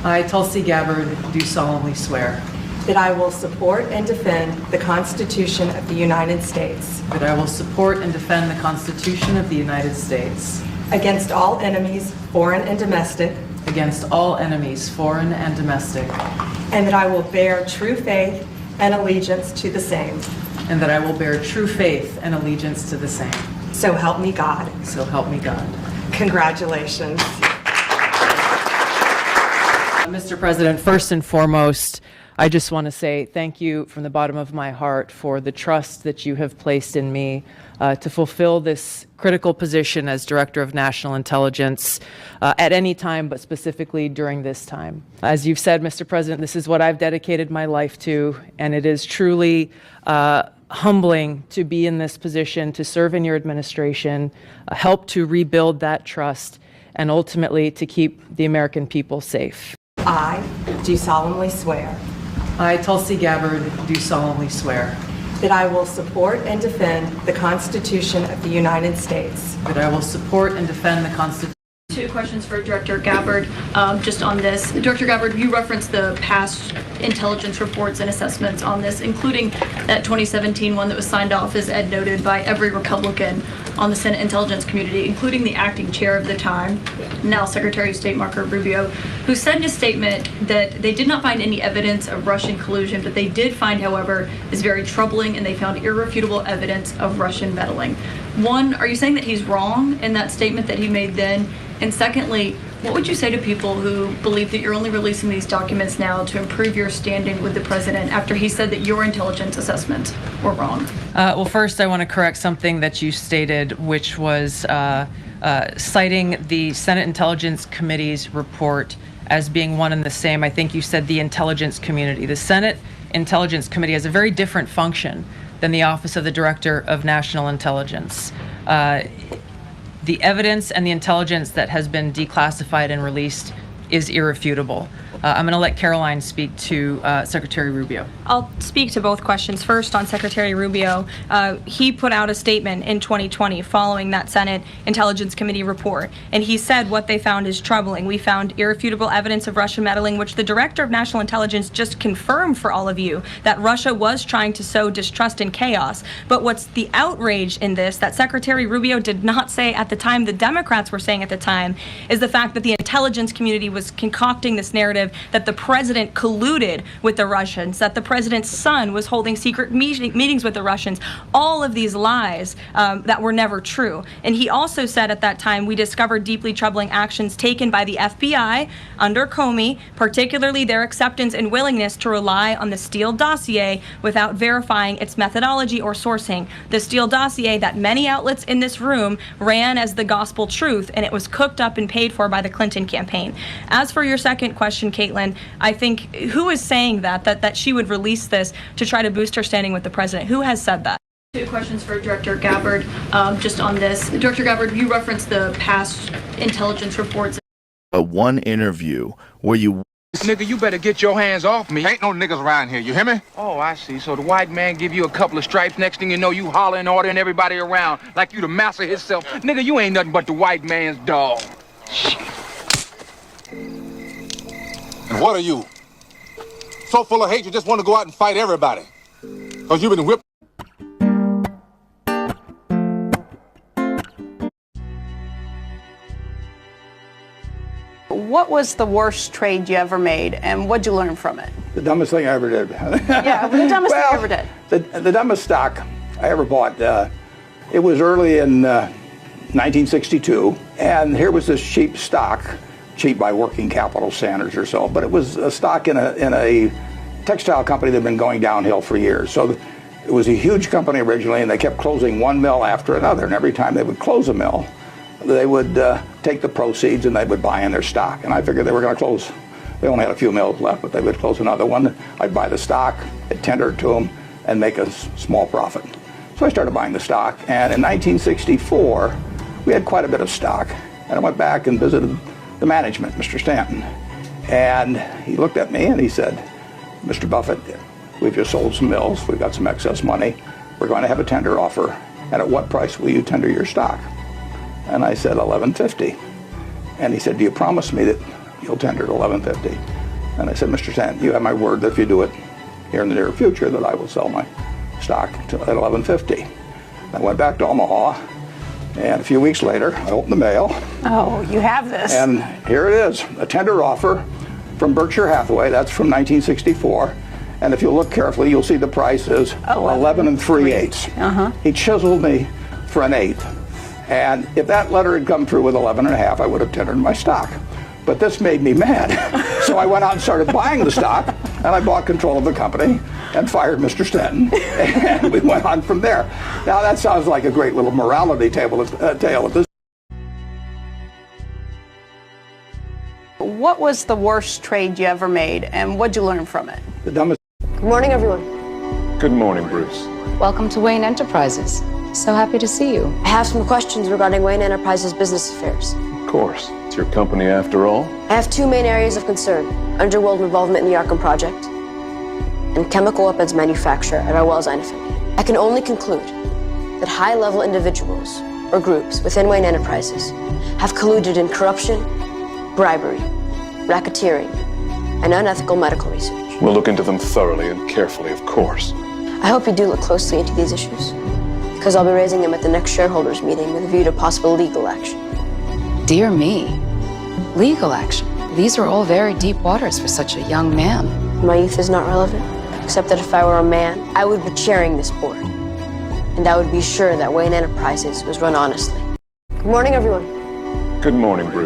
I, Tulsi Gabbard, do solemnly swear that I will support and defend the Constitution of the United States that I will support and defend the Constitution of the United States against all enemies, foreign and domestic, against all enemies, foreign and domestic, and that I will bear true faith and allegiance to the same. and that I will bear true faith and allegiance to the same. So help me God. So help me God. Congratulations. Mr. President, first and foremost, I just want to say thank you from the bottom of my heart for the trust that you have placed in me to fulfill this critical position as Director of National Intelligence at any time, but specifically during this time. As you've said, Mr. President, this is what I've dedicated my life to, and it is truly humbling to be in this position, to serve in your administration, help to rebuild that trust, and ultimately to keep the American people safe. I do solemnly swear I, Tulsi Gabbard, do solemnly swear that I will support and defend the Constitution of the United States that I will support and defend the Constitution. Two questions for Director Gabbard, just on this. Director Gabbard, you referenced the past intelligence reports and assessments on this, including that 2017 one that was signed off, as Ed noted, by every Republican on the Senate Intelligence Community, including the acting chair of the time, now Secretary of State Marco Rubio, who said in a statement that they did not find any evidence of Russian collusion, but they did find, however, is very troubling, and they found irrefutable evidence of Russian meddling. One, are you saying that he's wrong in that statement that he made then? And secondly, what would you say to people who believe that you're only releasing these documents now to improve your standing with the president after he said that your intelligence assessments were wrong? Well, first, I want to correct something that you stated, which was citing the Senate Intelligence Committee's report as being one and the same. I think you said the intelligence community. The Senate Intelligence Committee has a very different function than the Office of the Director of National Intelligence. The evidence and the intelligence that has been declassified and released is irrefutable. I'm going to let Caroline speak to Secretary Rubio. I'll speak to both questions. First, on Secretary Rubio, he put out a statement in 2020 following that Senate Intelligence Committee report, and he said what they found is troubling. We found irrefutable evidence of Russian meddling, which the Director of National Intelligence just confirmed for all of you, that Russia was trying to sow distrust and chaos. But what's the outrage in this that Secretary Rubio did not say at the time, the Democrats were saying at the time, is the fact that the intelligence community was concocting this narrative that the president colluded with the Russians, that the president's son was holding secret meetings with the Russians, all of these lies that were never true. And he also said at that time, we discovered deeply troubling actions taken by the FBI under Comey, particularly their acceptance and willingness to rely on the Steele dossier without verifying its methodology or sourcing. The Steele dossier that many outlets in this room ran as the gospel truth, and it was cooked up and paid for by the Clinton campaign. As for your second question, Caitlin, I think who is saying that she would release this to try to boost her standing with the president? Who has said that? Two questions for Director Gabbard, just on this. Director Gabbard, you referenced the past intelligence reports. One interview where you... Nigga, you better get your hands off me. Ain't no niggas around here, you hear me? Oh, I see. So the white man give you a couple of stripes, next thing you know, you hollering, ordering everybody around like you the master himself. Nigga, you ain't nothing but the white man's dog. And what are you? So full of hate you just want to go out and fight everybody. Because you've been whipped. What was the worst trade you ever made, and what'd you learn from it? The dumbest thing I ever did. Yeah, the dumbest thing I ever did. The dumbest stock I ever bought, it was early in 1962, and here was this cheap stock, cheap by working capital standards or so, but it was a stock in a textile company that had been going downhill for years. So it was a huge company originally, and they kept closing one mill after another, and every time they would close a mill, they would take the proceeds and they would buy in their stock. And I figured they were going to close. They only had a few mills left, but they would close another one. I'd buy the stock, I'd tender it to them, and make a small profit. So I started buying the stock, and in 1964, we had quite a bit of stock. And I went back and visited the management, Mr. Stanton. And he looked at me and he said, Mr. Buffett, we've just sold some mills, we've got some excess money, we're going to have a tender offer, and at what price will you tender your stock? And I said $11.50. And he said, do you promise me that you'll tender at $11.50? And I said, Mr. Stanton, you have my word that if you do it here in the near future, that I will sell my stock at $11.50. I went back to Omaha, and a few weeks later, I opened the mail, Oh, you have this. and here it is, a tender offer from Berkshire Hathaway. That's from 1964. And if you look carefully, you'll see the price is 11 3/8. He chiseled me for an eighth. And if that letter had come through with 11 1/2, I would have tendered my stock. But this made me mad. So I went out and started buying the stock, and I bought control of the company and fired Mr. Stanton. And we went on from there. Now that sounds like a great little morality tale at this. What was the worst trade you ever made, and what'd you learn from it? The dumbest. Good morning, everyone. Good morning, Bruce. Welcome to Wayne Enterprises. So happy to see you. I have some questions regarding Wayne Enterprises business affairs. Of course. It's your company after all. I have two main areas of concern: underworld involvement in the Arkham Project and chemical weapons manufacture at our Wellsine affiliate. I can only conclude that high-level individuals or groups within Wayne Enterprises have colluded in corruption, bribery, racketeering, and unethical medical research. We'll look into them thoroughly and carefully, of course. I hope you do look closely into these issues, because I'll be raising them at the next shareholders meeting with a view to possible legal action. Dear me. Legal action. These are all very deep waters for such a young man. My youth is not relevant, except that if I were a man, I would be chairing this board. And I would be sure that Wayne Enterprises was run honestly. Good morning, everyone. Good morning, Bruce.